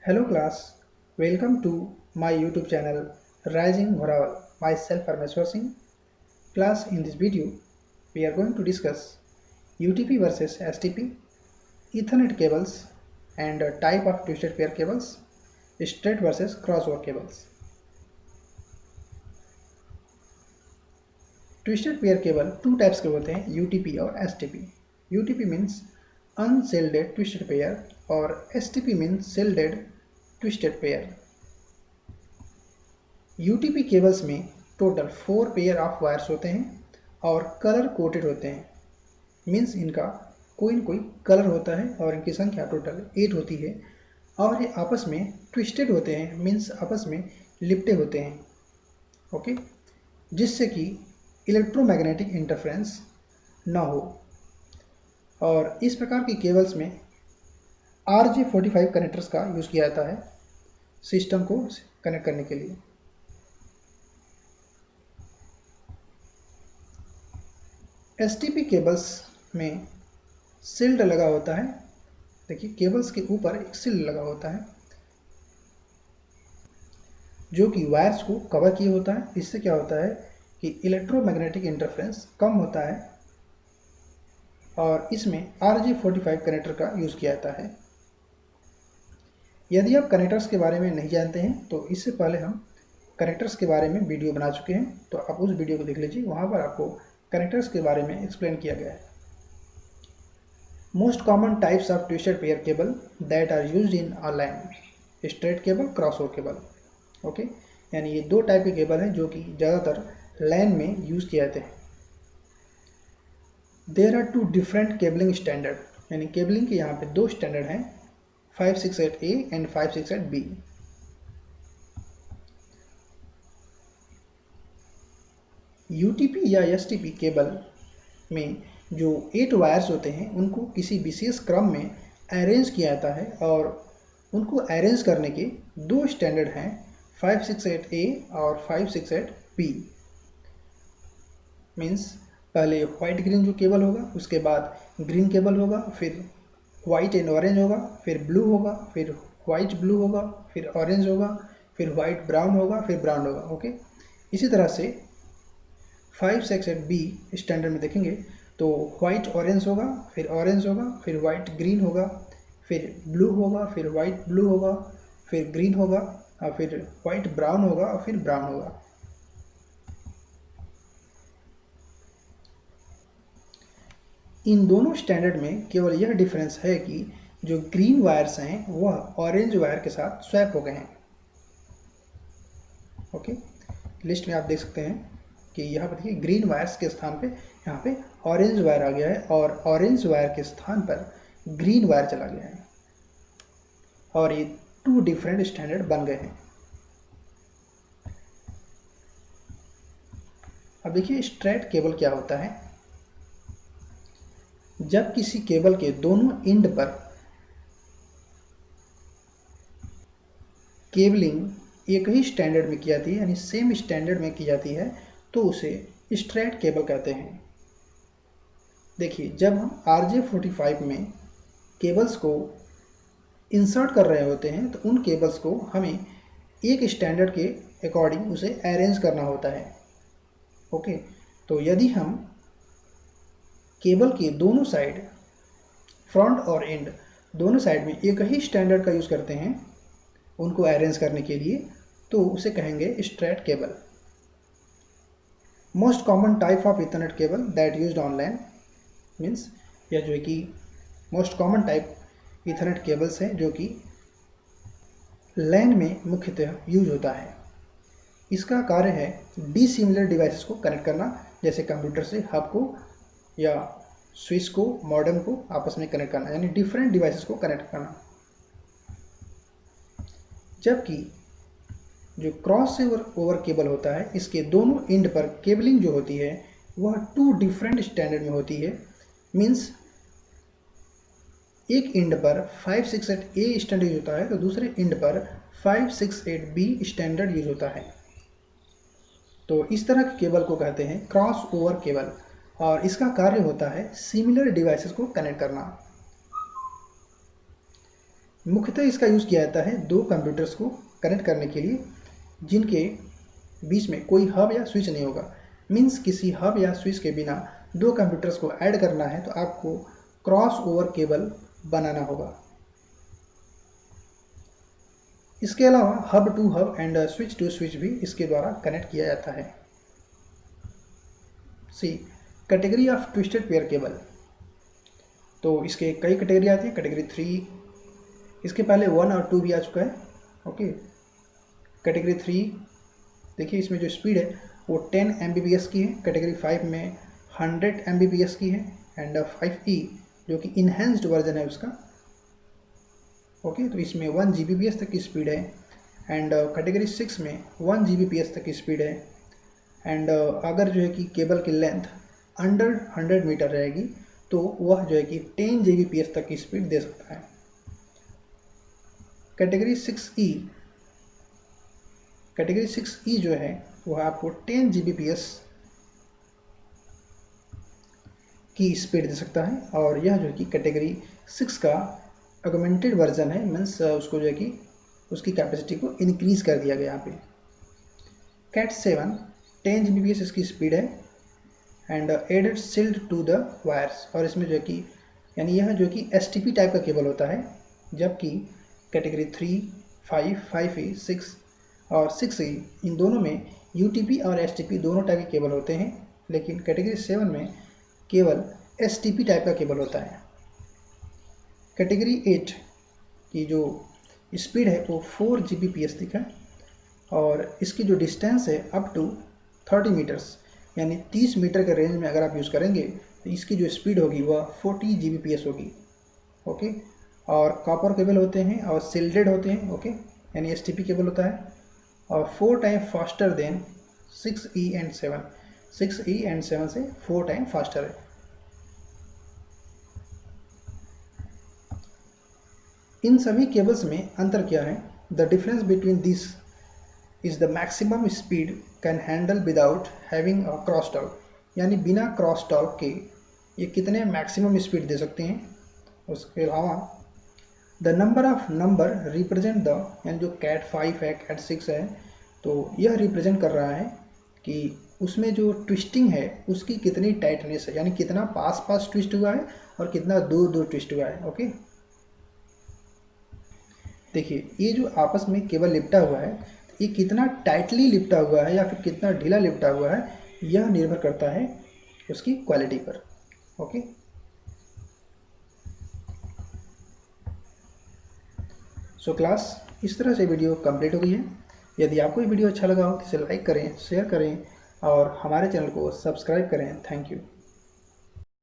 Hello class, welcome to my YouTube channel Rising Bharawal. Myself Parmeshwar Singh. Class, in this video we are going to discuss UTP versus STP, Ethernet cables and type of twisted pair cables, straight versus crossover cables. Twisted pair cable two types के होते हैं, UTP और STP. UTP means unshielded twisted pair और STP means shielded twisted pair. UTP cables में total 4 pair of wires होते हैं और colour coated होते हैं. मीन्स इनका कोई न कोई कलर होता है और इनकी संख्या टोटल 8 होती है और ये आपस में ट्विस्टेड होते हैं. मीन्स आपस में लिपटे होते हैं. ओके, जिससे कि इलेक्ट्रोमैग्नेटिक इंटरफ्रेंस ना हो. और इस प्रकार की केबल्स में RJ45 कनेक्टर्स का यूज़ किया जाता है सिस्टम को कनेक्ट करने के लिए. STP केबल्स में शील्ड लगा होता है. देखिए, केबल्स के ऊपर एक शील्ड लगा होता है जो कि वायर्स को कवर किए होता है. इससे क्या होता है कि इलेक्ट्रोमैग्नेटिक इंटरफेरेंस कम होता है और इसमें RJ45 कनेक्टर का यूज़ किया जाता है. यदि आप कनेक्टर्स के बारे में नहीं जानते हैं तो इससे पहले हम कनेक्टर्स के बारे में वीडियो बना चुके हैं, तो आप उस वीडियो को देख लीजिए. वहाँ पर आपको कनेक्टर्स के बारे में एक्सप्लेन किया गया है. Most common types of twisted pair cable that are used in a line, straight cable, crossover cable. Okay, यानी ये दो टाइप के केबल हैं जो कि ज़्यादातर लाइन में यूज़ किए जाते हैं. There are two different cabling standard, यानी केबलिंग के यहाँ पे दो स्टैंडर्ड हैं, 568A एंड 568B. UTP या STP केबल में जो 8 वायर्स होते हैं उनको किसी विशेष क्रम में अरेंज किया जाता है और उनको अरेंज करने के दो स्टैंडर्ड हैं, 568A और 568B. मीन्स पहले व्हाइट ग्रीन जो केबल होगा, उसके बाद ग्रीन केबल होगा, फिर व्हाइट एंड ऑरेंज होगा, फिर ब्लू होगा, फिर व्हाइट ब्लू होगा, फिर ऑरेंज होगा, फिर व्हाइट ब्राउन होगा, फिर ब्राउन होगा. ओके, इसी तरह से 568B स्टैंडर्ड में देखेंगे तो व्हाइट ऑरेंज होगा, फिर ऑरेंज होगा, फिर व्हाइट ग्रीन होगा, फिर ब्लू होगा, फिर व्हाइट ब्लू होगा, फिर ग्रीन होगा और फिर व्हाइट ब्राउन होगा और फिर ब्राउन होगा. इन दोनों स्टैंडर्ड में केवल यह डिफरेंस है कि जो ग्रीन वायर्स हैं वह ऑरेंज वायर के साथ स्वैप हो गए हैं. ओके, लिस्ट में आप देख सकते हैं कि यहाँ पर देखिए ग्रीन वायर्स के स्थान पे यहाँ पे ऑरेंज वायर आ गया है और ऑरेंज वायर के स्थान पर ग्रीन वायर चला गया है और ये टू डिफरेंट स्टैंडर्ड बन गए हैं. अब देखिए स्ट्रेट केबल क्या होता है. जब किसी केबल के दोनों एंड पर केबलिंग एक ही स्टैंडर्ड में की जाती है, यानी सेम स्टैंडर्ड में की जाती है, तो उसे स्ट्रेट केबल कहते हैं. देखिए, जब हम RJ45 में केबल्स को इंसर्ट कर रहे होते हैं तो उन केबल्स को हमें एक स्टैंडर्ड के अकॉर्डिंग उसे अरेंज करना होता है. ओके, तो यदि हम केबल के दोनों साइड, फ्रंट और एंड दोनों साइड में एक ही स्टैंडर्ड का यूज़ करते हैं उनको अरेंज करने के लिए, तो उसे कहेंगे straight cable. Most common type of Ethernet cable that used on line, means यह जो है कि most common type Ethernet cables हैं जो कि लैन में मुख्यतः यूज होता है. इसका कार्य है डिसिमिलर डिवाइसेस को कनेक्ट करना, जैसे कंप्यूटर से हब को या स्विच को, मॉडेम को आपस में कनेक्ट करना, यानी डिफरेंट डिवाइसेस को कनेक्ट करना. जबकि जो क्रॉस ओवर केबल होता है, इसके दोनों एंड पर केबलिंग जो होती है वह टू डिफरेंट स्टैंडर्ड में होती है. मीन्स एक एंड पर 568A स्टैंडर्ड यूज होता है तो दूसरे एंड पर 568B स्टैंडर्ड यूज होता है. तो इस तरह के केबल को कहते हैं क्रॉस ओवर केबल और इसका कार्य होता है सिमिलर डिवाइसेस को कनेक्ट करना. मुख्यतः इसका यूज़ किया जाता है दो कंप्यूटर्स को कनेक्ट करने के लिए जिनके बीच में कोई हब या स्विच नहीं होगा। मीन्स किसी हब या स्विच के बिना दो कंप्यूटर्स को ऐड करना है तो आपको क्रॉस ओवर केबल बनाना होगा। इसके अलावा hub to hub and switch to switch भी इसके द्वारा कनेक्ट किया जाता है। C category of twisted pair cable. तो इसके कई कैटेगरी आती है। कैटेगरी 3, इसके पहले 1 और 2 भी आ चुका है। ओके, कैटेगरी 3 देखिए इसमें जो स्पीड है वो 10 Mbps की है। कैटेगरी 5 में 100 Mbps की है एंड 5E जो कि इन्हेंस्ड वर्जन है उसका। ओके, तो इसमें 1 Gbps तक की स्पीड है एंड कैटेगरी 6 में 1 Gbps तक की स्पीड है एंड अगर जो है कि केबल की लेंथ अंडर 100 मीटर रहेगी तो वह जो है कि 10 Gbps तक की स्पीड दे सकता है। कैटेगरी 6E जो है वह आपको 10 Gbps की स्पीड दे सकता है और यह जो है कि कैटेगरी 6 का ऑगमेंटेड वर्जन है। मीन्स उसको जो है कि उसकी कैपेसिटी को इंक्रीज कर दिया गया यहाँ पे। कैट 7 10 Gbps इसकी स्पीड है and added shield to the wires, और इसमें जो है कि यानी यह जो कि STP टाइप का केबल होता है, जबकि कैटेगरी 3, 5, 5E, 6 और 6E इन दोनों में UTP और STP दोनों टाइप के केबल होते हैं, लेकिन कैटेगरी 7 में केवल STP टाइप का केबल होता है। कैटेगरी 8 की जो स्पीड है वो 4 Gbps तक है और इसकी जो डिस्टेंस है अप टू 30 मीटर्स, यानी 30 मीटर के रेंज में अगर आप यूज़ करेंगे तो इसकी जो स्पीड होगी वह 40 Gbps होगी। ओके, और कॉपर केबल होते हैं और सील्डेड होते हैं। ओके, यानी STP केबल होता है और 4 time faster than 6E and 7। 6E and 7 से 4 टाइम फास्टर है। इन सभी केबल्स में अंतर क्या है? The difference between this is the maximum speed can handle without having a cross talk, यानी बिना क्रॉस टॉक के ये कितने मैक्सिमम स्पीड दे सकते हैं। उसके अलावा the number of number represent the, यानी जो कैट 5 है, कैट 6 है, तो यह रिप्रेजेंट कर रहा है कि उसमें जो ट्विस्टिंग है उसकी कितनी टाइटनेस है, यानी कितना पास पास ट्विस्ट हुआ है और कितना दूर दूर ट्विस्ट हुआ है। ओके, देखिए ये जो आपस में केबल लिपटा हुआ है ये कितना टाइटली लिपटा हुआ है या फिर कितना ढीला लिपटा हुआ है, यह निर्भर करता है उसकी क्वालिटी पर। ओके, सो क्लास इस तरह से वीडियो कंप्लीट हो गई है। यदि आपको ये वीडियो अच्छा लगा हो तो इसे लाइक करें, शेयर करें और हमारे चैनल को सब्सक्राइब करें। Thank you.